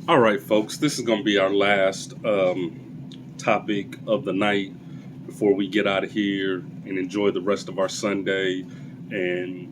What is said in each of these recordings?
All right, folks, this is going to be our last topic of the night before we get out of here and enjoy the rest of our Sunday and,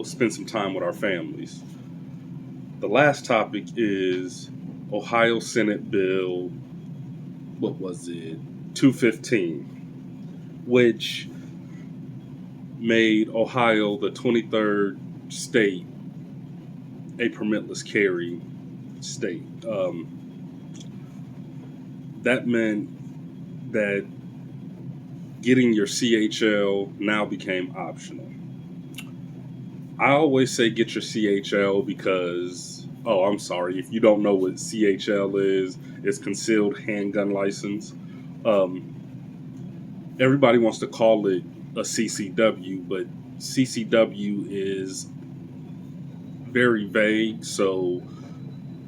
spend some time with our families. The last topic is Ohio Senate Bill, what was it, 215, which made Ohio the 23rd state a permitless carry state. That meant that getting your CHL now became optional. I always say get your CHL because, oh, I'm sorry, if you don't know what CHL is, it's concealed handgun license. Um, Everybody wants to call it a CCW, but CCW is very vague. So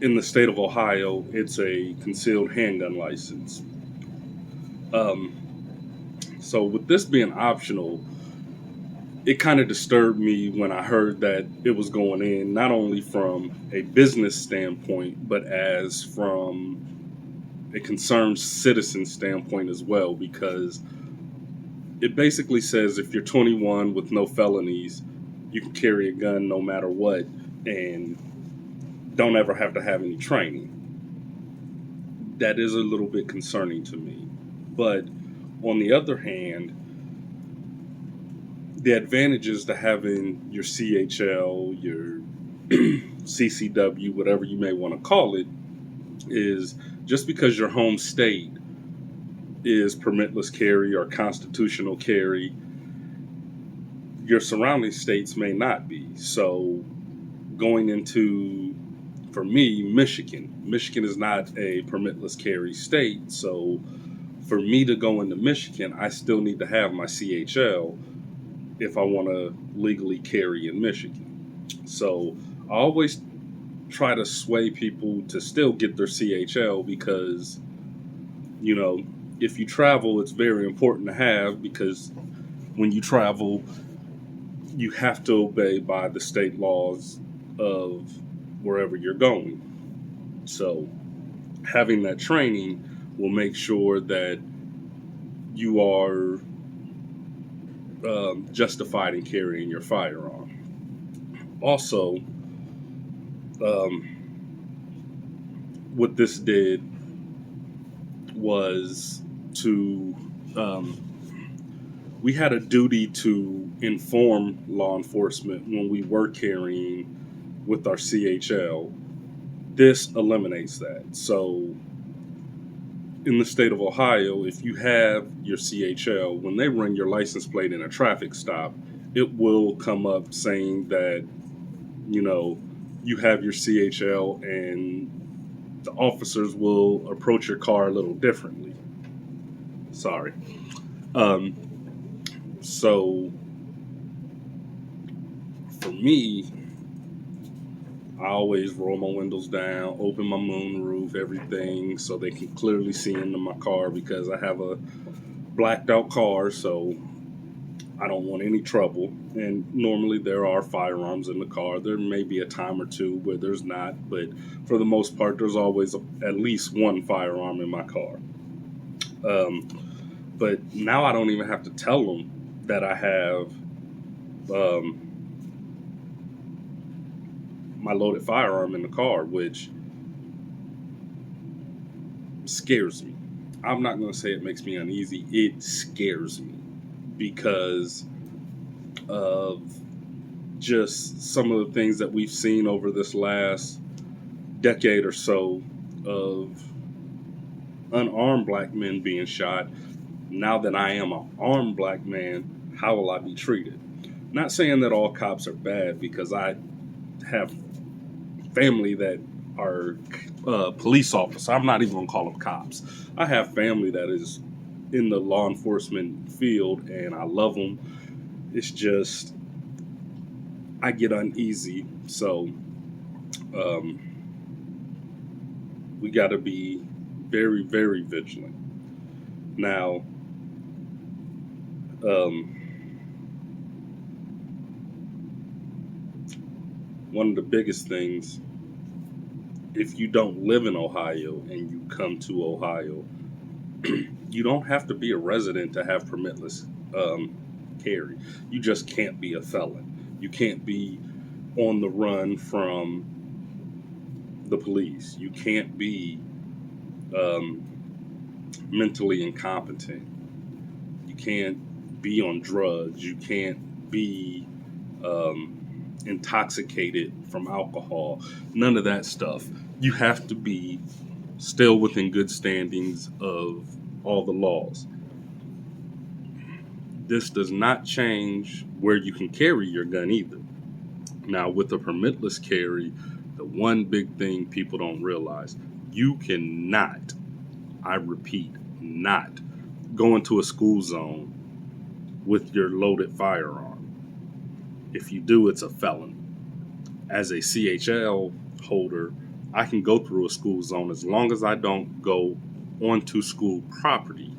in the state of Ohio, it's a concealed handgun license. Um, so with this being optional, it kind of disturbed me when I heard that it was going in, not only from a business standpoint, but as from a concerned citizen standpoint as well, because it basically says if you're 21 with no felonies, you can carry a gun no matter what and don't ever have to have any training. That is a little bit concerning to me. But on the other hand, the advantages to having your CHL, your CCW, whatever you may want to call it, is just because your home state is permitless carry or constitutional carry, your surrounding states may not be. So going into, for me, Michigan is not a permitless carry state. So for me to go into Michigan, I still need to have my CHL if I want to legally carry in Michigan. So I always try to sway people to still get their CHL because, you know, if you travel, it's very important to have because when you travel, you have to obey by the state laws of wherever you're going. So having that training will make sure that you are justified in carrying your firearm. Also, um, what this did was to we had a duty to inform law enforcement when we were carrying with our CHL. This eliminates that. So in the state of Ohio, if you have your CHL, when they run your license plate in a traffic stop, it will come up saying that, you have your CHL and the officers will approach your car a little differently. Sorry. Um, so for me, I always roll my windows down, open my moonroof, everything, so they can clearly see into my car because I have a blacked out car, so I don't want any trouble. And normally there are firearms in the car. There may be a time or two where there's not, but for the most part, there's always at least one firearm in my car. Um, but now I don't even have to tell them that I have um, my loaded firearm in the car, which scares me. I'm not going to say it makes me uneasy. It scares me because of just some of the things that we've seen over this last decade or so of unarmed black men being shot. Now that I am an armed black man, how will I be treated? Not saying that all cops are bad because I have family that are police officers. I'm not even going to call them cops. I have family that is in the law enforcement field and I love them. It's just, I get uneasy. So um, we got to be very, very vigilant. Now, one of the biggest things if you don't live in Ohio and you come to Ohio, you don't have to be a resident to have permitless carry. You just can't be a felon. You can't be on the run from the police. You can't be um, mentally incompetent. You can't be on drugs. You can't be intoxicated from alcohol. None of that stuff. You have to be still within good standings of all the laws. This does not change where you can carry your gun either. Now, with a permitless carry, the one big thing people don't realize, you cannot, I repeat, not go into a school zone with your loaded firearm. If you do, it's a felony. As a CHL holder, I can go through a school zone as long as I don't go onto school property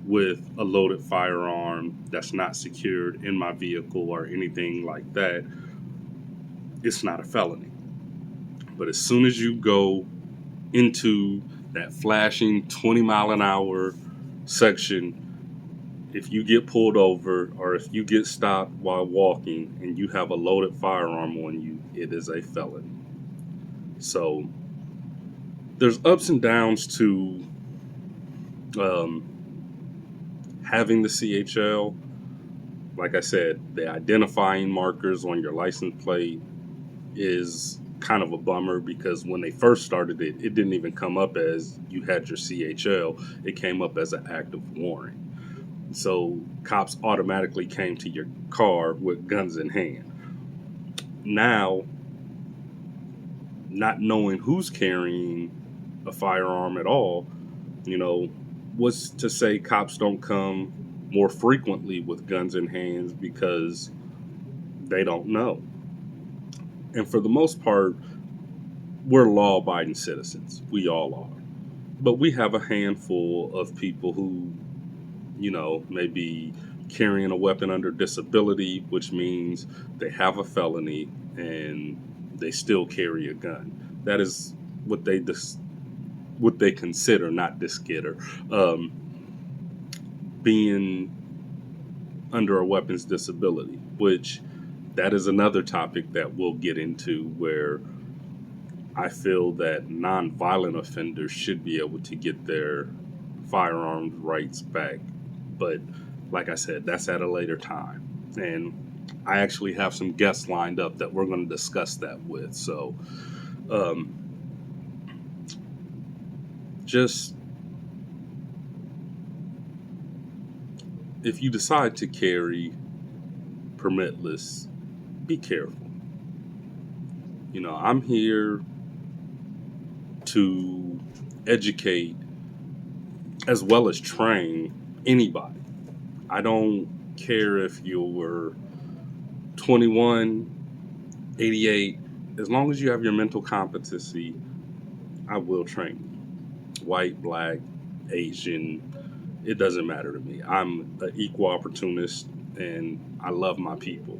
with a loaded firearm that's not secured in my vehicle or anything like that. It's not a felony. But as soon as you go into that flashing 20 mile an hour section, if you get pulled over or if you get stopped while walking and you have a loaded firearm on you, it is a felony. So there's ups and downs to having the CHL. Like I said, the identifying markers on your license plate is kind of a bummer because when they first started it, it didn't even come up as you had your CHL. It came up as an active warrant. So cops automatically came to your car with guns in hand. Now, not knowing who's carrying a firearm at all, what's to say cops don't come more frequently with guns in hands because they don't know. And for the most part, we're law-abiding citizens. We all are. But we have a handful of people who, may be carrying a weapon under disability, which means they have a felony and they still carry a gun. That is what they consider, not disgetter, being under a weapons disability, which that is another topic that we'll get into, where I feel that nonviolent offenders should be able to get their firearms rights back. But like I said, that's at a later time. And I actually have some guests lined up that we're going to discuss that with. So just if you decide to carry permitless, be careful. I'm here to educate as well as train anybody. I don't care if you were 21, 88, as long as you have your mental competency, I will train you. White, black, Asian, it doesn't matter to me. I'm an equal opportunist and I love my people.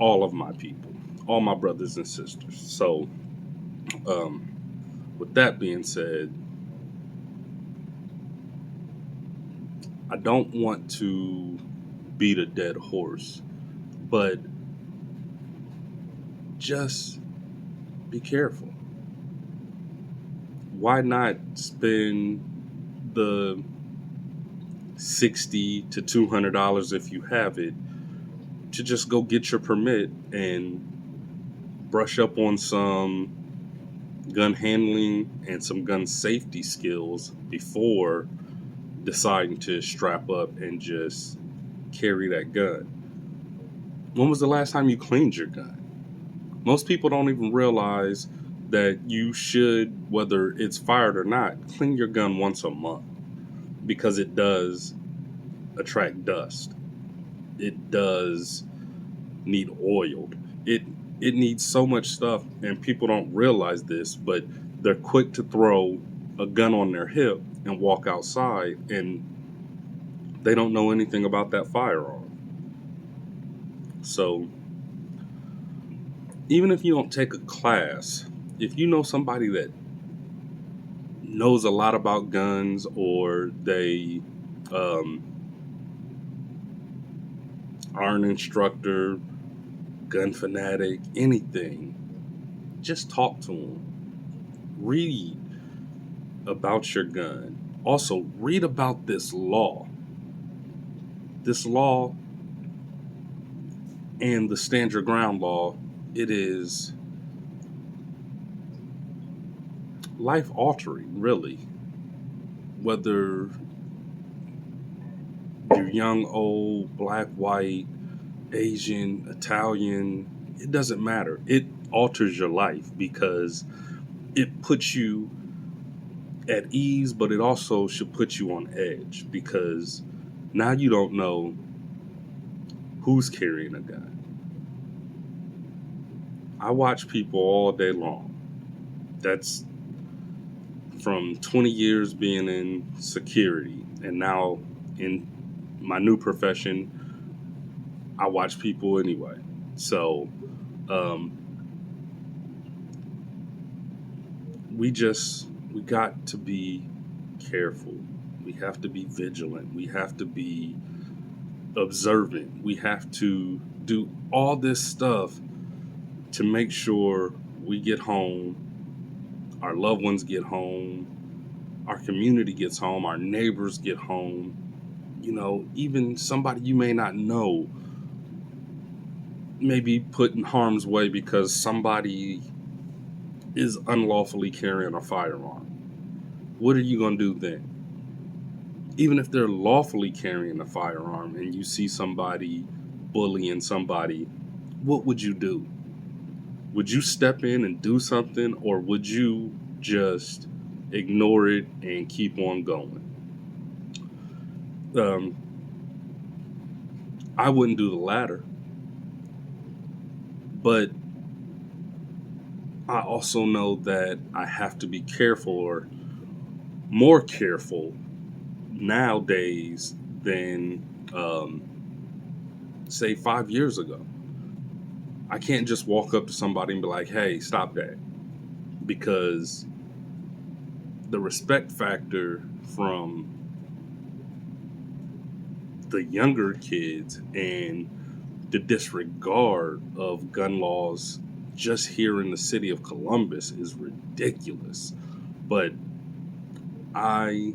All of my people. All my brothers and sisters. So, with that being said, I don't want to beat a dead horse, but just be careful. Why not spend the $60 to $200 if you have it to just go get your permit and brush up on some gun handling and some gun safety skills before deciding to strap up and just carry that gun? When was the last time you cleaned your gun? Most people don't even realize that you should, whether it's fired or not, clean your gun once a month because it does attract dust. It does need oiled. It needs so much stuff, and people don't realize this, but they're quick to throw a gun on their hip and walk outside, and they don't know anything about that firearm. So even if you don't take a class, if you know somebody that knows a lot about guns, or they um, are an instructor, gun fanatic, anything, just talk to them. Read about your gun. Also, read about this law. This law and the stand your ground law, it is life altering, really. Whether you're young, old, black, white, Asian, Italian, it doesn't matter. It alters your life because it puts you at ease, but it also should put you on edge because now you don't know who's carrying a gun. I watch people all day long. That's from 20 years being in security, and now in my new profession, I watch people anyway. So um, we got to be careful. We have to be vigilant. We have to be observant. We have to do all this stuff to make sure we get home, our loved ones get home, our community gets home, our neighbors get home. You know, even somebody you may not know may be put in harm's way because somebody is unlawfully carrying a firearm. What are you going to do then? Even if they're lawfully carrying a firearm and you see somebody bullying somebody, what would you do? Would you step in and do something, or would you just ignore it and keep on going? Um, I wouldn't do the latter, but I also know that I have to be careful, or more careful nowadays than, say, 5 years ago. I can't just walk up to somebody and be like, hey, stop that. Because the respect factor from the younger kids and the disregard of gun laws just here in the city of Columbus is ridiculous. But I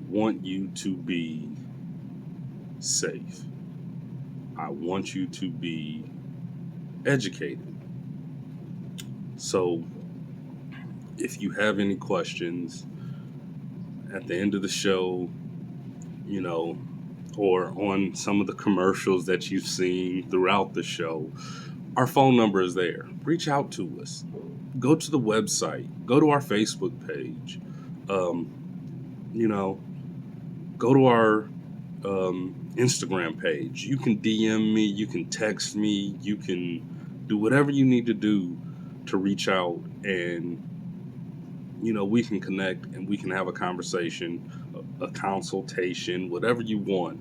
want you to be safe. I want you to be educated. So if you have any questions at the end of the show, you know, or on some of the commercials that you've seen throughout the show, our phone number is there. Reach out to us. Go to the website. Go to our Facebook page. You know, go to our Instagram page. You can DM me. You can text me. You can do whatever you need to do to reach out, and you know, we can connect and we can have a conversation, a consultation, whatever you want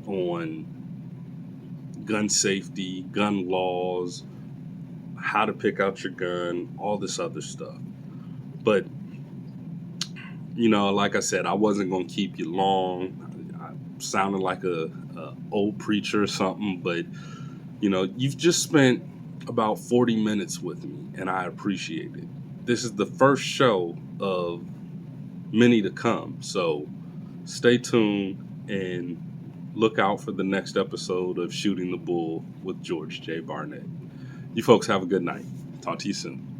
on gun safety, gun laws, how to pick out your gun, all this other stuff. But, you know, like I said, I wasn't going to keep you long. I sounded like a old preacher or something, but, you know, you've just spent about 40 minutes with me, and I appreciate it. This is the first show of many to come, so stay tuned and look out for the next episode of Shooting the Bull with George J. Barnett. You folks have a good night. Talk to you soon.